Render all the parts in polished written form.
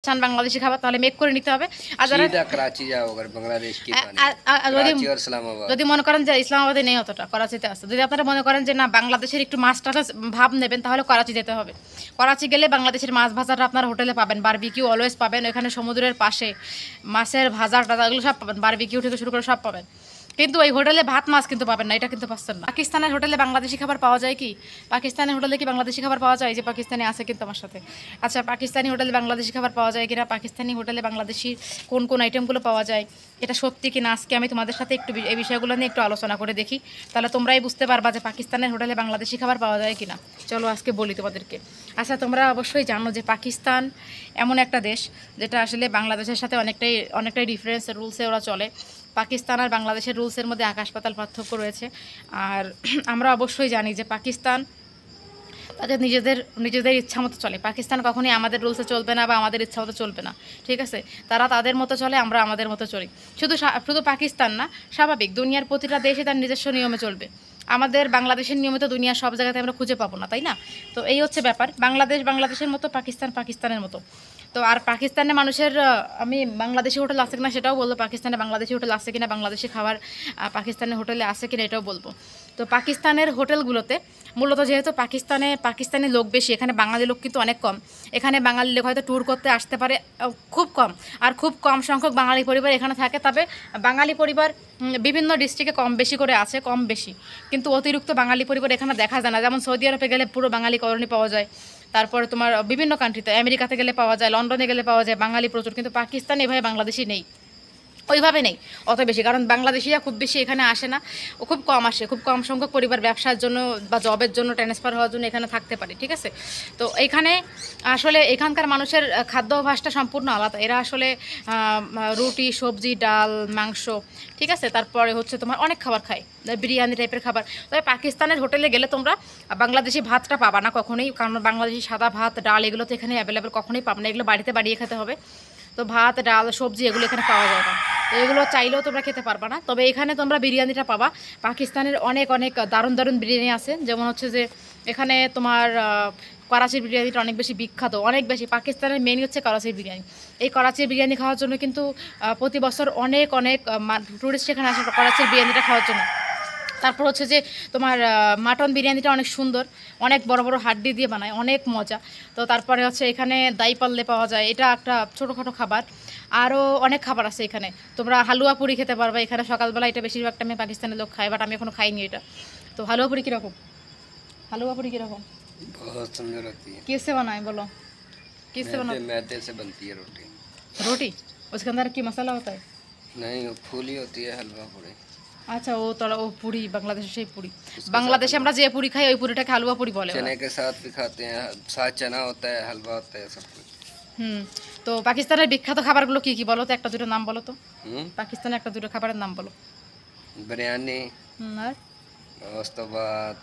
চান বাংলাদেশি খাবার তাহলে মেক করে নিতে হবে। আর যারা सीधा कराची जाओ अगर बांग्लादेश की पानी যদি कराची और इस्लामाबाद যদি মনে করেন যে ইসলামাবাদে নেই, অতটা করাচিতে আছে, যদি আপনারা মনে করেন যে না বাংলাদেশের একটু মাছ টাছ ভাব নেবেন তাহলে করাচি যেতে হবে। করাচি গেলে বাংলাদেশের মাছ ভাজাটা আপনার হোটেলে পাবেন, বারবিকিউ অলওয়েজ পাবেন, এখানে সমুদ্রের পাশে মাছের ভাজা টাজা এগুলো সব পাবেন, বারবিকিউ থেকে শুরু করে সব পাবেন। কিন্তু ওই হোটেলে ভাত মাছ কিন্তু পাবেন না, এটা কিন্তু পাচ্ছেন না। পাকিস্তানের হোটেলে বাংলাদেশি খাবার পাওয়া যায় কি? পাকিস্তানের হোটেলে কি বাংলাদেশি খাবার পাওয়া যায়? যে পাকিস্তানি আছে কিন্তু আমার সাথে। আচ্ছা, পাকিস্তানি হোটেলে বাংলাদেশি খাবার পাওয়া যায় কিনা, পাকিস্তানি হোটেলে বাংলাদেশি কোন কোন আইটেমগুলো পাওয়া যায়, এটা সত্যি কি না, আজকে আমি তোমাদের সাথে একটু এই বিষয়গুলো নিয়ে একটু আলোচনা করে দেখি, তাহলে তোমরাই বুঝতে পারবা যে পাকিস্তানের হোটেলে বাংলাদেশি খাবার পাওয়া যায় কিনা। চলো আজকে বলি তোমাদেরকে। আচ্ছা, তোমরা অবশ্যই জানো যে পাকিস্তান এমন একটা দেশ যেটা আসলে বাংলাদেশের সাথে অনেকটাই ডিফারেন্স রুলসে ওরা চলে। পাকিস্তান আর বাংলাদেশের রুলসের মধ্যে আকাশ পাতাল পার্থক্য রয়েছে। আর আমরা অবশ্যই জানি যে পাকিস্তান তাদের নিজেদের ইচ্ছা মতো চলে। পাকিস্তান কখনোই আমাদের রুলসে চলবে না বা আমাদের ইচ্ছা মতো চলবে না, ঠিক আছে? তারা তাদের মতো চলে, আমরা আমাদের মতো চলি। শুধু পাকিস্তান না, স্বাভাবিক দুনিয়ার প্রতিটা দেশে তার নিজস্ব নিয়মে চলবে। আমাদের বাংলাদেশের নিয়মিত দুনিয়ার সব জায়গাতে আমরা খুঁজে পাবো না, তাই না? তো এই হচ্ছে ব্যাপার, বাংলাদেশের মতো, পাকিস্তানের মতো। তো আর পাকিস্তানের মানুষের আমি বাংলাদেশি হোটেল আছে কিনা সেটাও বলবো, পাকিস্তানে বাংলাদেশি হোটেল আছে কিনা, বাংলাদেশি খাবার পাকিস্তানের হোটেলে আছে কিনা এটাও বলবো। তো পাকিস্তানের হোটেলগুলোতে মূলত যেহেতু পাকিস্তানি লোক বেশি, এখানে বাঙালি লোক কিন্তু অনেক কম। এখানে বাঙালি লোক হয়তো ট্যুর করতে আসতে পারে খুব কম, আর খুব কম সংখ্যক বাঙালি পরিবার এখানে থাকে। তবে বাঙালি পরিবার বিভিন্ন ডিস্ট্রিক্টে কম বেশি করে আছে, কম বেশি, কিন্তু অতিরিক্ত বাঙালি পরিবার এখানে দেখা যায় না। যেমন সৌদি আরবে গেলে পুরো বাঙালি কলোনি পাওয়া যায়, তারপরে তোমার বিভিন্ন কান্ট্রিতে, আমেরিকাতে গেলে পাওয়া যায়, লন্ডনে গেলে পাওয়া যায় বাঙালি প্রচুর, কিন্তু পাকিস্তানে এভাবে বাংলাদেশি নেই, ওইভাবে নেই অত বেশি। কারণ বাংলাদেশিরা খুব বেশি এখানে আসে না, ও খুব কম আসে, খুব কম সংখ্যক পরিবার ব্যবসার জন্য বা জবের জন্য ট্রান্সফার হওয়ার জন্য এখানে থাকতে পারে, ঠিক আছে? তো এইখানে আসলে এখানকার মানুষের খাদ্যাভ্যাসটা সম্পূর্ণ আলাদা। এরা আসলে রুটি, সবজি, ডাল, মাংস, ঠিক আছে, তারপরে হচ্ছে তোমার অনেক খাবার খায়, বিরিয়ানি টাইপের খাবার। তবে পাকিস্তানের হোটেলে গেলে তোমরা বাংলাদেশি ভাতটা পাবা না কখনোই, কারণ বাংলাদেশি সাদা ভাত, ডাল এগুলো তো এখানে অ্যাভেলেবেল কখনোই পাবে না, এগুলো বাড়িতে বানিয়ে খেতে হবে। তো ভাত, ডাল, সবজি এগুলো এখানে পাওয়া যায় না, তো এগুলো চাইলেও তোমরা খেতে পারবা না। তবে এখানে তোমরা বিরিয়ানিটা পাবা। পাকিস্তানের অনেক অনেক দারুণ দারুণ বিরিয়ানি আছে, যেমন হচ্ছে যে এখানে তোমার করাচির বিরিয়ানিটা অনেক বেশি বিখ্যাত, অনেক বেশি। পাকিস্তানের মেন হচ্ছে করাচির বিরিয়ানি। এই করাচির বিরিয়ানি খাওয়ার জন্য কিন্তু প্রতি বছর অনেক অনেক টুরিস্ট এখানে আসে করাচির বিরিয়ানিটা খাওয়ার জন্য। তারপর হচ্ছে যে তোমার মাটন বিরিয়ানিটা অনেক সুন্দর, অনেক বড় বড় হাড্ডি দিয়ে বানায়, অনেক মজা। তো তারপরে হচ্ছে এখানে দাই পাল্লে পাওয়া যায়, এটা একটা ছোটোখাটো খাবার। আরও অনেক খাবার আছে এখানে, তোমরা হালুয়া পুরি খেতে পারবে এখানে সকালবেলা, এটা বেশিরভাগ টাইমে পাকিস্তানের লোক খায়, বাট আমি এখনও খাইনি এটা। তো হালুয়া পুরি কীরকম? হালুয়া পুরি কীরকম? बहुत सुंदर होती है। किससे बनाए बोलो, किससे बनाओ? मैदे से बनती है रोटी। रोटी, उसके अंदर की मसाला होता है? नहीं, वो फूली होती है हलवा पूरी। আচ্ছা, ও পুরি, বাংলাদেশের সেই পুরি। उसके বাংলাদেশে আমরা যে পুরি খাই ওই পুরিটাকে হালুয়া পুরি বলে ওরা। चने के साथ भी खाते हैं, साथ चना होता है, हलवा होता है, सब कुछ। তো পাকিস্তানের বিখ্যাত খাবারগুলো কি কি বলো তো, একটা দুটো নাম বলো তো। हम्म পাকিস্তানের একটা দুটো খাবারের নাম বলো। बिरयानी, আর उस तो बाद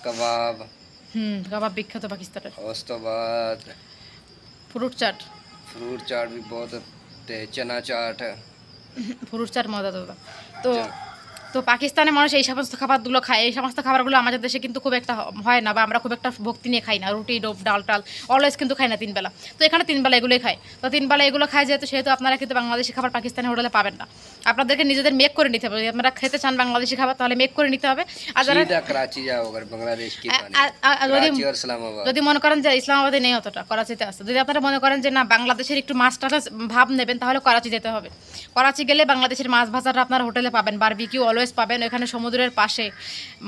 कबाब, কাবাব বিখ্যাত পাকিস্তানের। उस तो बाद ফ্রুট চাট, फ्रूट चाट भी बहुत होते हैं, चना चाट है। ফ্রুট চাট মজা দাদা। তো চ- তো পাকিস্তানের মানুষ এই সমস্ত খাবারগুলো খায়, এই সমস্ত খাবারগুলো আমাদের দেশে কিন্তু খুব একটা হয় না, বা আমরা খুব একটা ভক্তি নিয়ে খাই না। রুটি, ডাল টাল অলওয়েজ কিন্তু খাই না 3 বেলা, তো এখানে 3 বেলা এগুলোই খায়। তো 3 বেলা এগুলো খায় সেহেতু আপনারা কিন্তু বাংলাদেশি খাবার পাকিস্তানি হোটেলে পাবেন না। আপনাদেরকে নিজেদের মেক করে নিতে হবে, যদি আপনারা খেতে চান বাংলাদেশি খাবার তাহলে মেক করে নিতে হবে। আর যারা सीधा कराची जाओ अगर बांग्लादेश की पानी যদি कराची और इस्लामाबाद যদি মনে করেন যে ইসলামাবাদে নেই, অতটা করাচিতে আছে, যদি আপনারা মনে করেন যে না বাংলাদেশের একটু মাছ টাছ ভাব নেবেন তাহলে করাচি যেতে হবে। করাচি গেলে বাংলাদেশের মাছ ভাজাটা আপনার হোটেলে পাবেন, বারবিকিউ অলওয়েজ পাবেন, এখানে সমুদ্রের পাশে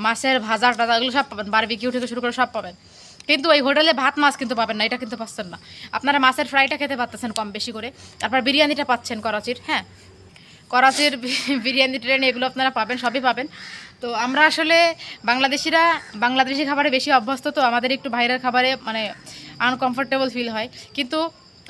মাছের ভাজা টাজা এগুলো সব পাবেন, বারবিকিউ থেকে শুরু করে সব পাবেন। কিন্তু ওই হোটেলে ভাত মাছ কিন্তু পাবেন না, এটা কিন্তু পাচ্ছেন না। আপনারা মাছের ফ্রাইটা খেতে পাচ্ছেন কম বেশি করে, তারপর বিরিয়ানিটা পাচ্ছেন করাচির। হ্যাঁ, করাচির বিরিয়ানি টিরিয়ানি এগুলো আপনারা পাবেন, সবই পাবেন। তো আমরা আসলে বাংলাদেশিরা বাংলাদেশি খাবারে বেশি অভ্যস্ত, তো আমাদের একটু বাইরের খাবারে মানে আনকমফোর্টেবল ফিল হয়। কিন্তু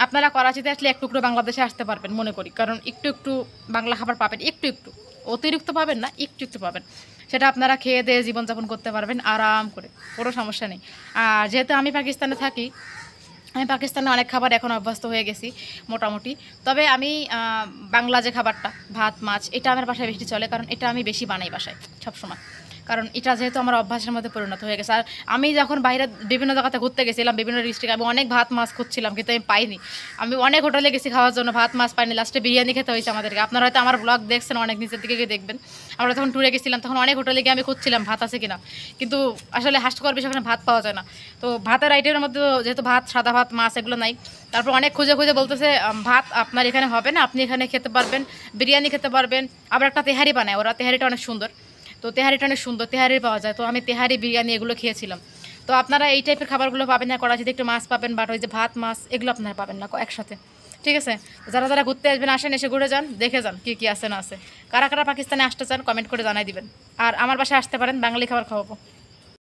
আপনারা করাচিতে আসলে একটু একটু বাংলাদেশে আসতে পারবেন মনে করি, কারণ একটু একটু বাংলা খাবার পাবেন, একটু একটু, অতিরিক্ত পাবেন না, একটু একটু পাবেন। সেটা আপনারা খেয়ে দিয়ে জীবনযাপন করতে পারবেন আরাম করে, কোনো সমস্যা নেই। আর যেহেতু আমি পাকিস্তানে থাকি, আমি পাকিস্তানে অনেক খাবার এখন অভ্যস্ত হয়ে গেছি মোটামুটি। তবে আমি বাংলা যে খাবারটা ভাত মাছ, এটা আমার বাসায় বেশি চলে, কারণ এটা আমি বেশি বানাই বাসায় সবসময়। কারণ এটা যেহেতু আমার অভ্যাসের মধ্যে পরিণত হয়ে গেছে। আর আমি যখন বাইরে বিভিন্ন জায়গাতে ঘুরতে গেছিলাম, বিভিন্ন ডিস্ট্রিক্টে, আমি অনেক ভাত মাছ খুঁজছিলাম কিন্তু আমি পাইনি। আমি অনেক হোটেলে গেছি খাওয়ার জন্য, ভাত মাছ পাইনি, লাস্টে বিরিয়ানি খেতে হয়েছে আমাদেরকে। আপনারা হয়তো আমার ব্লগ দেখছেন, অনেক নিচের দিকে গিয়ে দেখবেন। আমরা যখন ট্যুরে গেছিলাম তখন অনেক হোটেলে গিয়ে আমি খুঁজছিলাম ভাত আছে কিনা, কিন্তু আসলে হাস্যকর বিষয় ওখানে ভাত পাওয়া যায় না। তো ভাতের আইটেমের মধ্যে যেহেতু ভাত, সাদা ভাত, মাছ এগুলো নাই, তারপর অনেক খুঁজে খুঁজে বলতেছে ভাত আপনার এখানে হবে না, আপনি এখানে খেতে পারবেন, বিরিয়ানি খেতে পারবেন। আবার একটা তেহারি বানায় ওরা, তেহারিটা অনেক সুন্দর। তো তেহারিটা অনেক সুন্দর, তেহারি পাওয়া যায়। তো আমি তেহারি, বিরিয়ানি এগুলো খেয়েছিলাম। তো আপনারা এই টাইপের খাবারগুলো পাবেন না, করাচিতে একটু মাছ পাবেন, বাট ওই যে ভাত মাছ এগুলো আপনারা পাবেন না একসাথে। ঠিক আছে, যারা যারা ঘুরতে আসবেন আসেন, এসে ঘুরে যান, দেখে যান কী কী আছে না আছে। কারা কারা পাকিস্তানে আসতে চান কমেন্ট করে জানাই দিবেন। আর আমার বাসায় আসতে পারেন, বাঙালি খাবার খাওয়াবো।